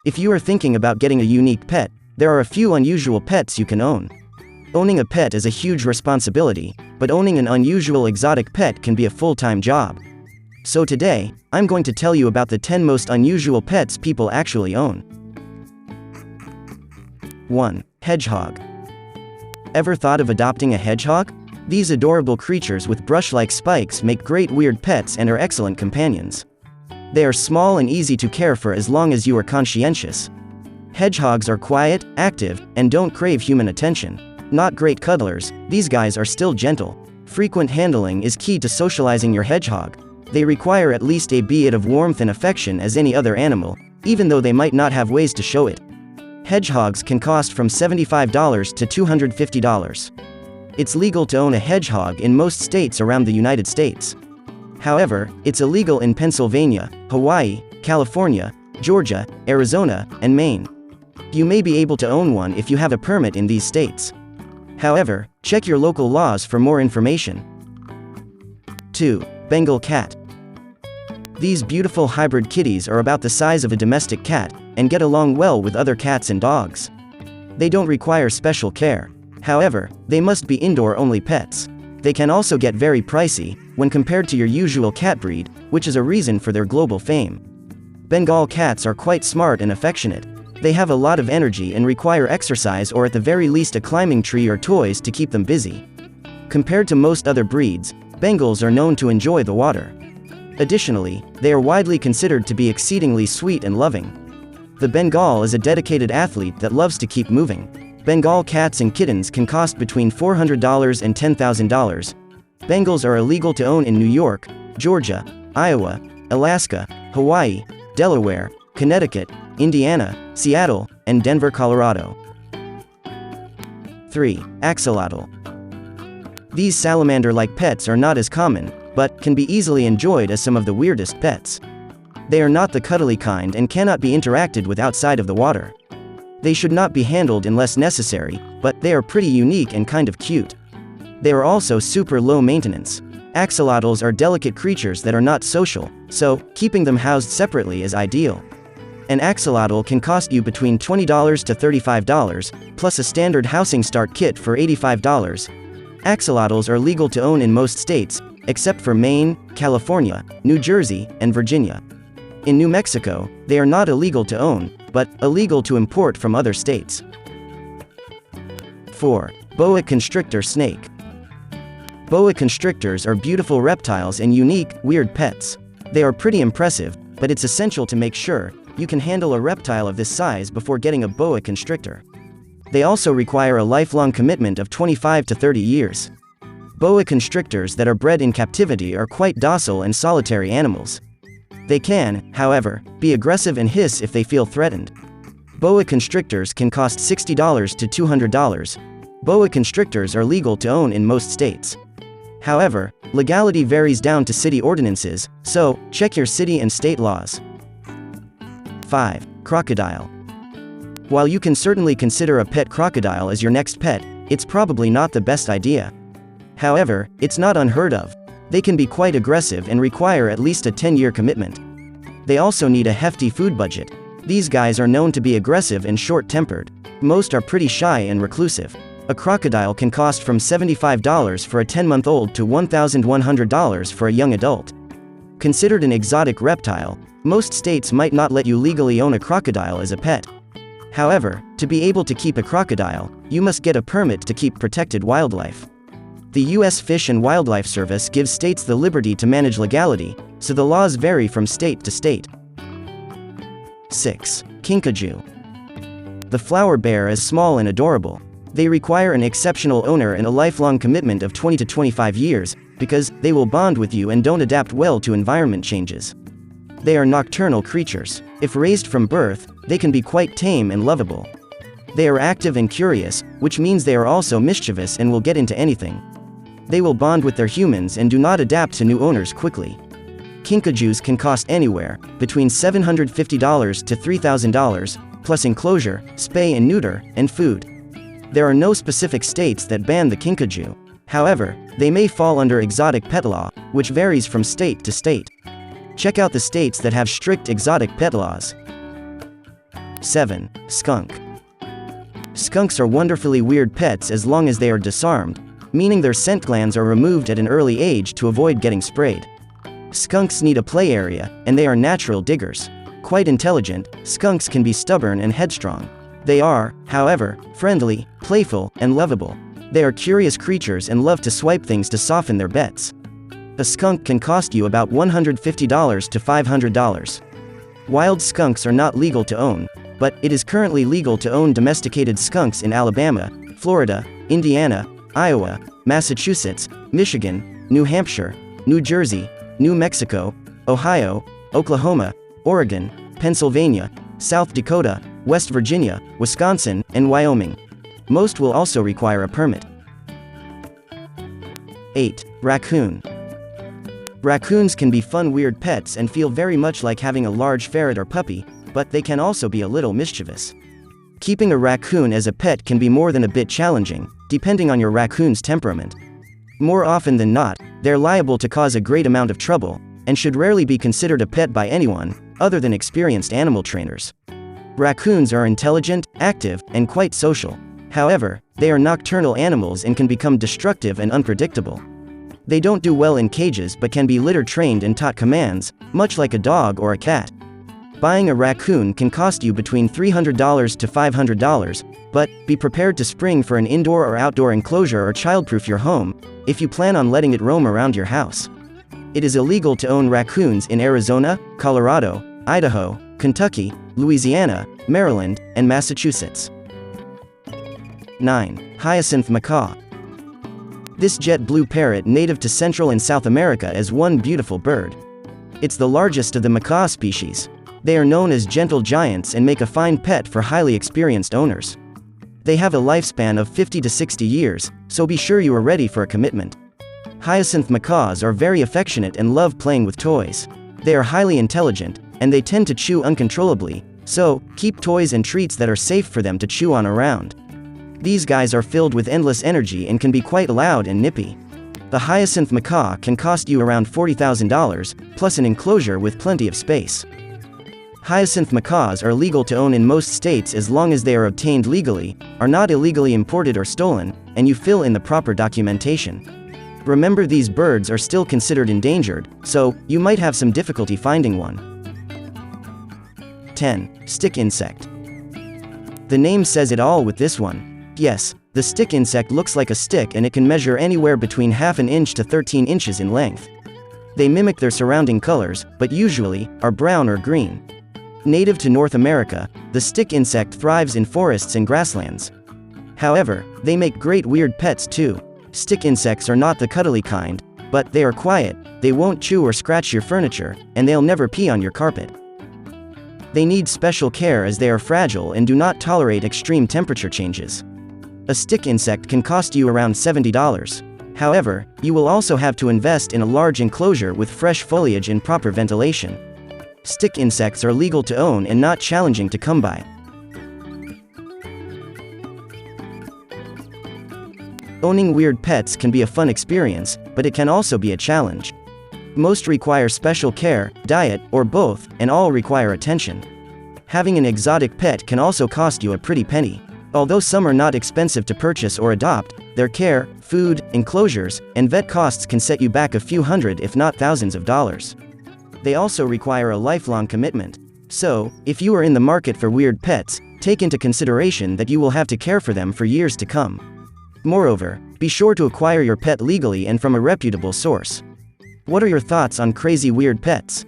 If you are thinking about getting a unique pet, there are a few unusual pets you can own. Owning a pet is a huge responsibility, but owning an unusual exotic pet can be a full-time job. So today, I'm going to tell you about the 10 most unusual pets people actually own. 1. Hedgehog. Ever thought of adopting a hedgehog? These adorable creatures with brush-like spikes make great weird pets and are excellent companions. They are small and easy to care for as long as you are conscientious. Hedgehogs are quiet, active, and don't crave human attention. Not great cuddlers, these guys are still gentle. Frequent handling is key to socializing your hedgehog. They require at least a bit of warmth and affection as any other animal, even though they might not have ways to show it. Hedgehogs can cost from $75 to $250. It's legal to own a hedgehog in most states around the United States. However, it's illegal in Pennsylvania, Hawaii, California, Georgia, Arizona, and Maine. You may be able to own one if you have a permit in these states. However, check your local laws for more information. 2. Bengal Cat. These beautiful hybrid kitties are about the size of a domestic cat, and get along well with other cats and dogs. They don't require special care. However, they must be indoor-only pets. They can also get very pricey, when compared to your usual cat breed, which is a reason for their global fame. Bengal cats are quite smart and affectionate. They have a lot of energy and require exercise or at the very least a climbing tree or toys to keep them busy. Compared to most other breeds, Bengals are known to enjoy the water. Additionally, they are widely considered to be exceedingly sweet and loving. The Bengal is a dedicated athlete that loves to keep moving. Bengal cats and kittens can cost between $400 and $10,000. Bengals are illegal to own in New York, Georgia, Iowa, Alaska, Hawaii, Delaware, Connecticut, Indiana, Seattle, and Denver, Colorado. 3. Axolotl. These salamander-like pets are not as common, but can be easily enjoyed as some of the weirdest pets. They are not the cuddly kind and cannot be interacted with outside of the water. They should not be handled unless necessary, but they are pretty unique and kind of cute. They are also super low maintenance. Axolotls are delicate creatures that are not social, so keeping them housed separately is ideal. An axolotl can cost you between $20 to $35, plus a standard housing start kit for $85. Axolotls are legal to own in most states, except for Maine, California, New Jersey, and Virginia. In New Mexico, they are not illegal to own, but illegal to import from other states. 4. Boa constrictor snake. Boa constrictors are beautiful reptiles and unique, weird pets. They are pretty impressive, but it's essential to make sure you can handle a reptile of this size before getting a boa constrictor. They also require a lifelong commitment of 25 to 30 years. Boa constrictors that are bred in captivity are quite docile and solitary animals. They can, however, be aggressive and hiss if they feel threatened. Boa constrictors can cost $60 to $200. Boa constrictors are legal to own in most states. However, legality varies down to city ordinances, so check your city and state laws. 5. Crocodile. While you can certainly consider a pet crocodile as your next pet, it's probably not the best idea. However, it's not unheard of. They can be quite aggressive and require at least a 10-year commitment. They also need a hefty food budget. These guys are known to be aggressive and short-tempered. Most are pretty shy and reclusive. A crocodile can cost from $75 for a 10-month-old to $1,100 for a young adult. Considered an exotic reptile, most states might not let you legally own a crocodile as a pet. However, to be able to keep a crocodile, you must get a permit to keep protected wildlife. The U.S. Fish and Wildlife Service gives states the liberty to manage legality, so the laws vary from state to state. 6. Kinkajou. The flower bear is small and adorable. They require an exceptional owner and a lifelong commitment of 20 to 25 years, because they will bond with you and don't adapt well to environment changes. They are nocturnal creatures. If raised from birth, they can be quite tame and lovable. They are active and curious, which means they are also mischievous and will get into anything. They will bond with their humans and do not adapt to new owners quickly. Kinkajous can cost anywhere between $750 to $3,000, plus enclosure, spay and neuter, and food. There are no specific states that ban the Kinkajou. However, they may fall under exotic pet law, which varies from state to state. Check out the states that have strict exotic pet laws. 7. Skunk. Skunks are wonderfully weird pets as long as they are disarmed, meaning their scent glands are removed at an early age to avoid getting sprayed. Skunks need a play area, and they are natural diggers. Quite intelligent, skunks can be stubborn and headstrong. They are, however, friendly, playful, and lovable. They are curious creatures and love to swipe things to soften their bets. A skunk can cost you about $150 to $500. Wild skunks are not legal to own, but it is currently legal to own domesticated skunks in Alabama, Florida, Indiana, Iowa, Massachusetts, Michigan, New Hampshire, New Jersey, New Mexico, Ohio, Oklahoma, Oregon, Pennsylvania, South Dakota, West Virginia, Wisconsin, and Wyoming. Most will also require a permit. 8. Raccoon. Raccoons can be fun weird pets and feel very much like having a large ferret or puppy, but they can also be a little mischievous. Keeping a raccoon as a pet can be more than a bit challenging, depending on your raccoon's temperament. More often than not, they're liable to cause a great amount of trouble, and should rarely be considered a pet by anyone, other than experienced animal trainers. Raccoons are intelligent, active, and quite social. However, they are nocturnal animals and can become destructive and unpredictable. They don't do well in cages but can be litter-trained and taught commands, much like a dog or a cat. Buying a raccoon can cost you between $300 to $500, but be prepared to spring for an indoor or outdoor enclosure or childproof your home, if you plan on letting it roam around your house. It is illegal to own raccoons in Arizona, Colorado, Idaho, Kentucky, Louisiana, Maryland, and Massachusetts. 9. Hyacinth macaw. This jet blue parrot native to Central and South America is one beautiful bird. It's the largest of the macaw species. They are known as gentle giants and make a fine pet for highly experienced owners. They have a lifespan of 50 to 60 years, so be sure you are ready for a commitment. Hyacinth macaws are very affectionate and love playing with toys. They are highly intelligent, and they tend to chew uncontrollably, so keep toys and treats that are safe for them to chew on around. These guys are filled with endless energy and can be quite loud and nippy. The hyacinth macaw can cost you around $40,000, plus an enclosure with plenty of space. Hyacinth macaws are legal to own in most states as long as they are obtained legally, are not illegally imported or stolen, and you fill in the proper documentation. Remember, these birds are still considered endangered, so you might have some difficulty finding one. 10. Stick insect. The name says it all with this one. Yes, the stick insect looks like a stick and it can measure anywhere between ½ an inch to 13 inches in length. They mimic their surrounding colors, but usually are brown or green. Native to North America, the stick insect thrives in forests and grasslands. However, they make great weird pets too. Stick insects are not the cuddly kind, but they are quiet, they won't chew or scratch your furniture, and they'll never pee on your carpet. They need special care as they are fragile and do not tolerate extreme temperature changes. A stick insect can cost you around $70. However, you will also have to invest in a large enclosure with fresh foliage and proper ventilation. Stick insects are legal to own and not challenging to come by. Owning weird pets can be a fun experience, but it can also be a challenge. Most require special care, diet, or both, and all require attention. Having an exotic pet can also cost you a pretty penny. Although some are not expensive to purchase or adopt, their care, food, enclosures, and vet costs can set you back a few hundred if not thousands of dollars. They also require a lifelong commitment. So, if you are in the market for weird pets, take into consideration that you will have to care for them for years to come. Moreover, be sure to acquire your pet legally and from a reputable source. What are your thoughts on crazy weird pets?